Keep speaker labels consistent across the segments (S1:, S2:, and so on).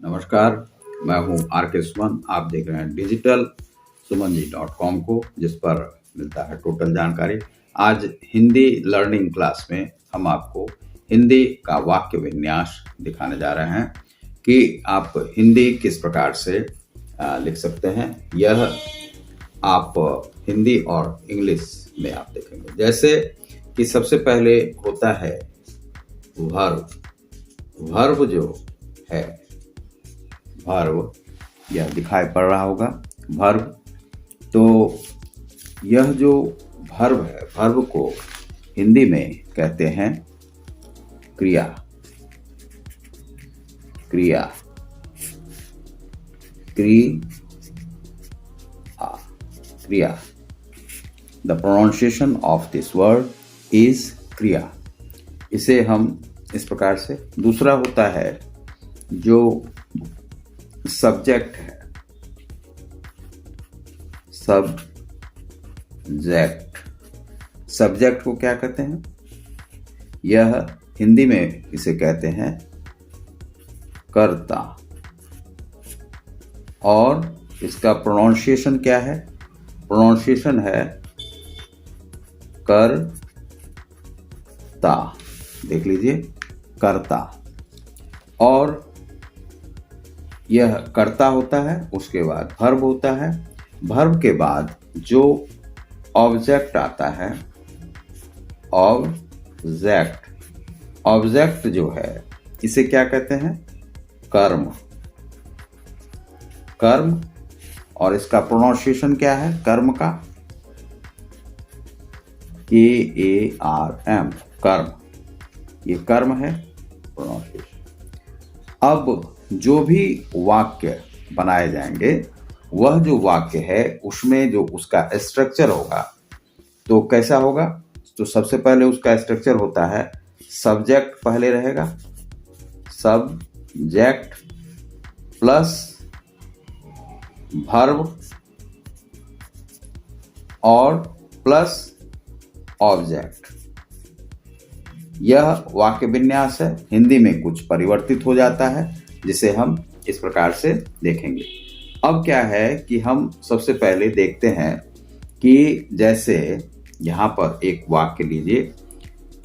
S1: नमस्कार, मैं हूं आर के सुमन। आप देख रहे हैं डिजिटल sumanji.com को, जिस पर मिलता है टोटल जानकारी। आज हिंदी लर्निंग क्लास में हम आपको हिंदी का वाक्य विन्यास दिखाने जा रहे हैं कि आप हिंदी किस प्रकार से लिख सकते हैं। यह आप हिंदी और इंग्लिश में आप देखेंगे। जैसे कि सबसे पहले होता है वर्ब। वर्ब जो है, वर्ब यह दिखाई पड़ रहा होगा वर्ब। तो यह जो वर्ब है, वर्ब को हिंदी में कहते हैं क्रिया। क्रिया, क्रिया। The pronunciation of this word is क्रिया। इसे हम इस प्रकार से। दूसरा होता है जो सब्जेक्ट है, सब्जेक्ट। सब्जेक्ट को क्या कहते हैं? यह हिंदी में इसे कहते हैं कर्ता। और इसका प्रोनाउंसिएशन क्या है? प्रोनाउंसिएशन है कर्ता। देख लीजिए, कर्ता। और यह कर्ता होता है। उसके बाद वर्ब होता है। वर्ब के बाद जो ऑब्जेक्ट आता है, ऑब्जेक्ट। ऑब्जेक्ट जो है, इसे क्या कहते हैं? कर्म। कर्म। और इसका प्रोनाउंसिएशन क्या है कर्म का? KARM, कर्म। ये कर्म है प्रोनाउंसिएशन। अब जो भी वाक्य बनाए जाएंगे, वह जो वाक्य है उसमें जो उसका स्ट्रक्चर होगा, तो कैसा होगा? तो सबसे पहले उसका स्ट्रक्चर होता है सब्जेक्ट पहले रहेगा, सब्जेक्ट प्लस वर्ब और प्लस ऑब्जेक्ट। यह वाक्य विन्यास है। हिंदी में कुछ परिवर्तित हो जाता है, जिसे हम इस प्रकार से देखेंगे। अब क्या है कि हम सबसे पहले देखते हैं कि जैसे यहाँ पर एक वाक्य लीजिए।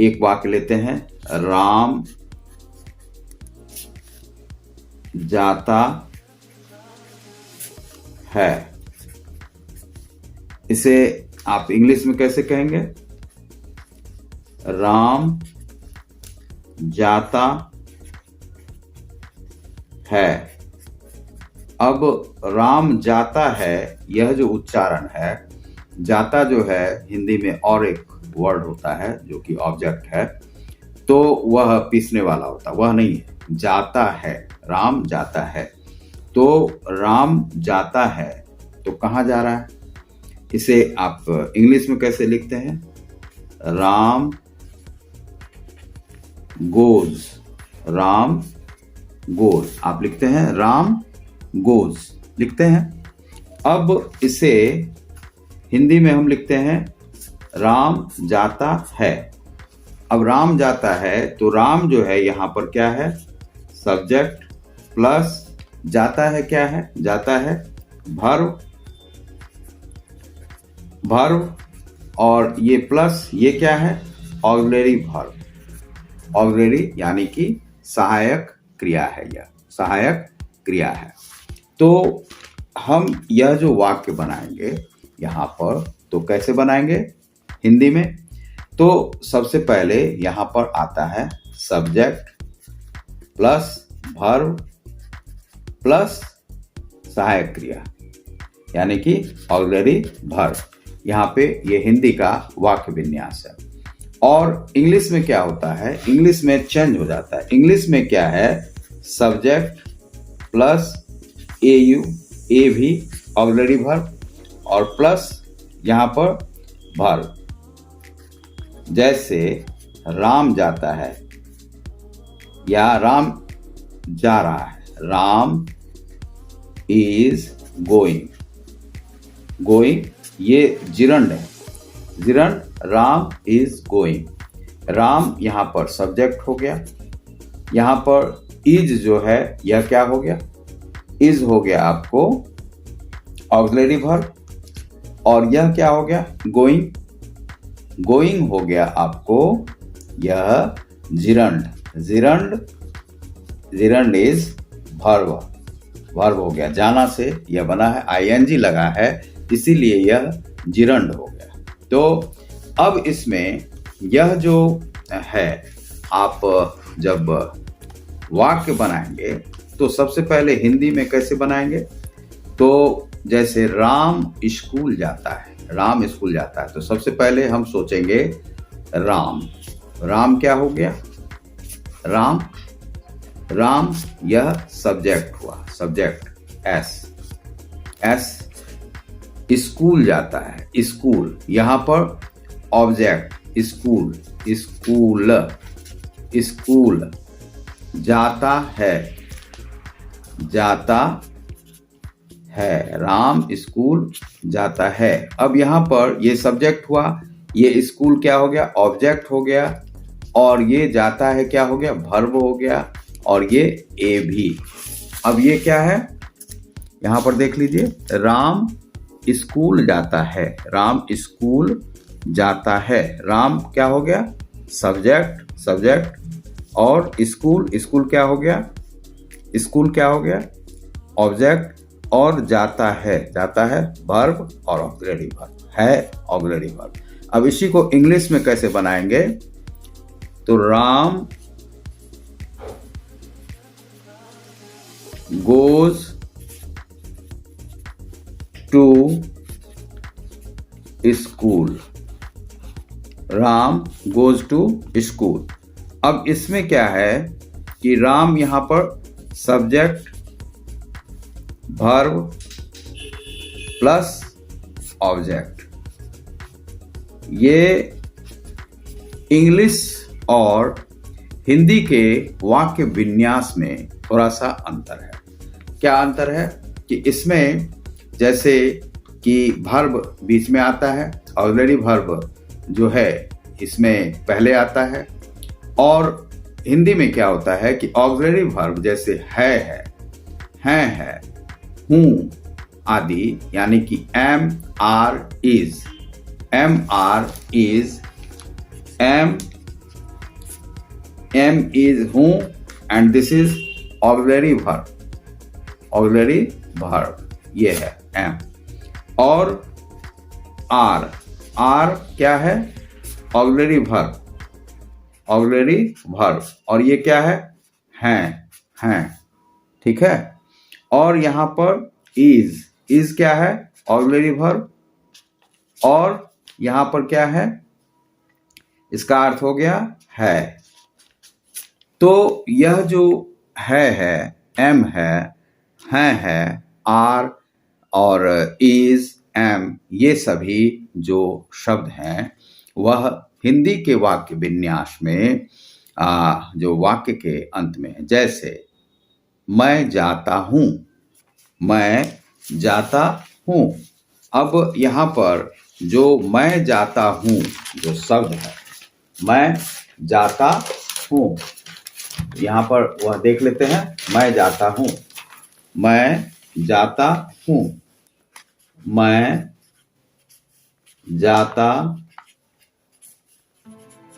S1: एक वाक्य लेते हैं, राम जाता है। इसे आप इंग्लिश में कैसे कहेंगे? राम जाता है। अब राम जाता है, यह जो उच्चारण है, जाता जो है हिंदी में और एक वर्ड होता है जो कि ऑब्जेक्ट है, तो वह पीसने वाला होता, वह नहीं है। जाता है, राम जाता है। तो राम जाता है, तो कहाँ जा रहा है? इसे आप इंग्लिश में कैसे लिखते हैं? राम गोज। राम गोज आप लिखते हैं, राम गोज लिखते हैं। अब इसे हिंदी में हम लिखते हैं राम जाता है। अब राम जाता है, तो राम जो है यहाँ पर क्या है? सब्जेक्ट प्लस जाता है क्या है? जाता है वर्ब। वर्ब और ये प्लस ये क्या है? Auxiliary verb. ऑक्सिलरी यानी कि सहायक क्रिया है। यह सहायक क्रिया है। तो हम यह जो वाक्य बनाएंगे यहाँ पर, तो कैसे बनाएंगे हिंदी में? तो सबसे पहले यहाँ पर आता है सब्जेक्ट प्लस वर्ब प्लस सहायक क्रिया, यानी कि ऑक्सिलरी वर्ब। यहाँ पे ये हिंदी का वाक्य विन्यास है। और इंग्लिश में क्या होता है? इंग्लिश में चेंज हो जाता है। इंग्लिश में क्या है? सब्जेक्ट प्लस AU, ए भी ऑक्सिलरी वर्ब और प्लस यहाँ पर वर्ब। जैसे राम जाता है या राम जा रहा है, राम इज गोइंग। गोइंग ये जिरंड है, gerund Ram is going. Ram यहाँ पर सब्जेक्ट हो गया, यहाँ पर इज जो है यह क्या हो गया, इज हो गया आपको ऑक्सिलरी वर्ब, और यह क्या हो गया, गोइंग, गोइंग हो गया आपको यह gerund, gerund, gerund is verb, verb हो गया, जाना से यह बना है, आईएनजी लगा है इसीलिए यह जिरंड हो गया। तो अब इसमें यह जो है, आप जब वाक्य बनाएंगे तो सबसे पहले हिंदी में कैसे बनाएंगे, तो जैसे राम स्कूल जाता है, राम स्कूल जाता है, तो सबसे पहले हम सोचेंगे राम, राम क्या हो गया, राम, राम यह सब्जेक्ट हुआ, सब्जेक्ट एस, एस, स्कूल जाता है, स्कूल, यहां पर ऑब्जेक्ट स्कूल, स्कूल, स्कूल, जाता है, जाता है, राम स्कूल जाता है। अब यहां पर ये सब्जेक्ट हुआ, ये स्कूल क्या हो गया, ऑब्जेक्ट हो गया, और ये जाता है क्या हो गया, वर्ब हो गया, और ये ए भी। अब ये क्या है, यहां पर देख लीजिए, राम स्कूल जाता है, राम स्कूल जाता है, राम क्या हो गया, सब्जेक्ट, सब्जेक्ट, और स्कूल, स्कूल क्या हो गया, स्कूल क्या हो गया, ऑब्जेक्ट, और जाता है, जाता है वर्ब, और ऑक्सिलरी वर्ब है, ऑक्सिलरी वर्ब। अब इसी को इंग्लिश में कैसे बनाएंगे, तो Ram goes to school, Ram goes to school. अब इसमें क्या है कि राम यहां पर सब्जेक्ट, वर्ब प्लस ऑब्जेक्ट, ये इंग्लिश और हिंदी के वाक्य विन्यास में थोड़ा सा अंतर है। क्या अंतर है कि इसमें जैसे कि वर्ब बीच में आता है, ऑक्सिलरी वर्ब जो है इसमें पहले आता है, और हिंदी में क्या होता है कि ऑक्सिलरी वर्ब जैसे है, हूं आदि, यानी कि am are is, am are is, am is हूं, and this is auxiliary verb, auxiliary verb ये है एम, और आर, आर क्या है, ऑक्सिलरी वर्ब, ऑक्सिलरी वर्ब, और ये क्या है, हैं, ठीक है। और यहां पर इज क्या है, ऑक्सिलरी वर्ब, और यहां पर क्या है, इसका अर्थ हो गया है। तो यह जो है एम है, आर और इज, एम, ये सभी जो शब्द हैं वह हिंदी के वाक्य विन्यास में जो वाक्य के अंत में है। जैसे मैं जाता हूं, मैं जाता हूं। अब यहां पर जो मैं जाता हूं जो शब्द है, मैं जाता हूं, यहां पर वह देख लेते हैं, मैं जाता हूं, मैं जाता हूं, मैं जाता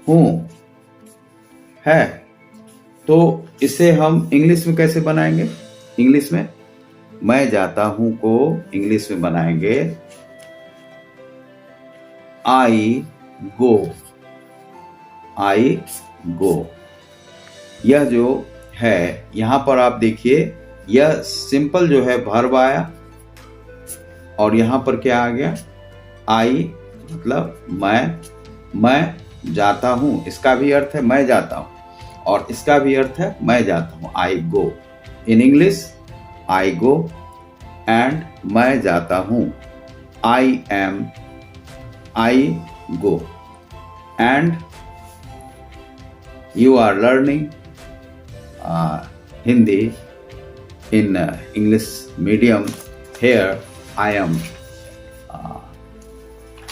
S1: हूं है। तो इसे हम इंग्लिश में कैसे बनाएंगे, इंग्लिश में मैं जाता हूं को इंग्लिश में बनाएंगे आई गो, आई गो। यह जो है यहां पर आप देखिए, यह सिंपल जो है वर्ब आया, और यहां पर क्या आ गया, आई, मतलब मैं जाता हूं, इसका भी अर्थ है मैं जाता हूं, और इसका भी अर्थ है मैं जाता हूं, आई गो। In English I go, and मैं जाता हूं, I am, I go. And you are learning Hindi in English medium. Here I am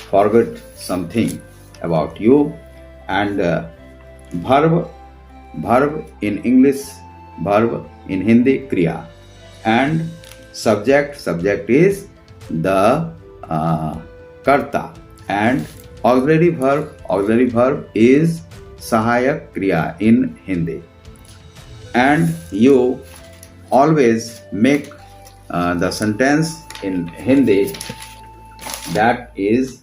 S1: forget something about you, and verb in English verb, in Hindi kriya, and subject is the karta, and auxiliary verb is sahayak kriya in Hindi. And you always make the sentence in Hindi, that is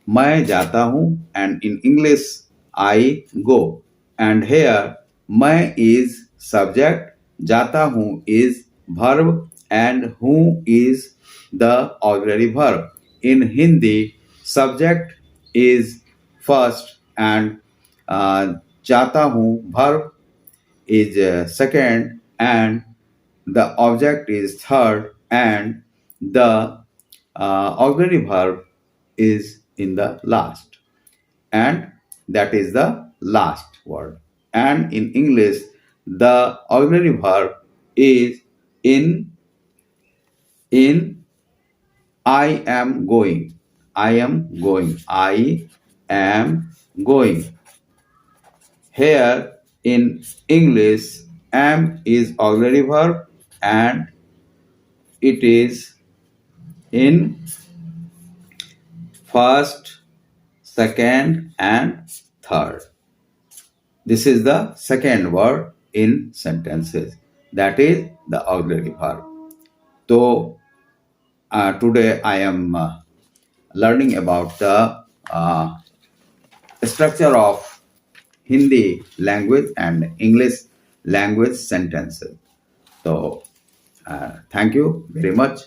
S1: मैं जाता हूँ, and in English I go, and here मैं is subject, जाता हूँ is verb, and हूँ is the auxiliary verb. In Hindi, subject is first and जाता हूँ verb is second, and the object is third, and the auxiliary verb is in the last, and that is the last word. And in English, the auxiliary verb is in I am going. I am going. I am going. Here in English, am is auxiliary verb, and it is in first, second, and third. This is the second word in sentences. That is the auxiliary verb. So today I am learning about the structure of Hindi language and English language sentences. So thank you very much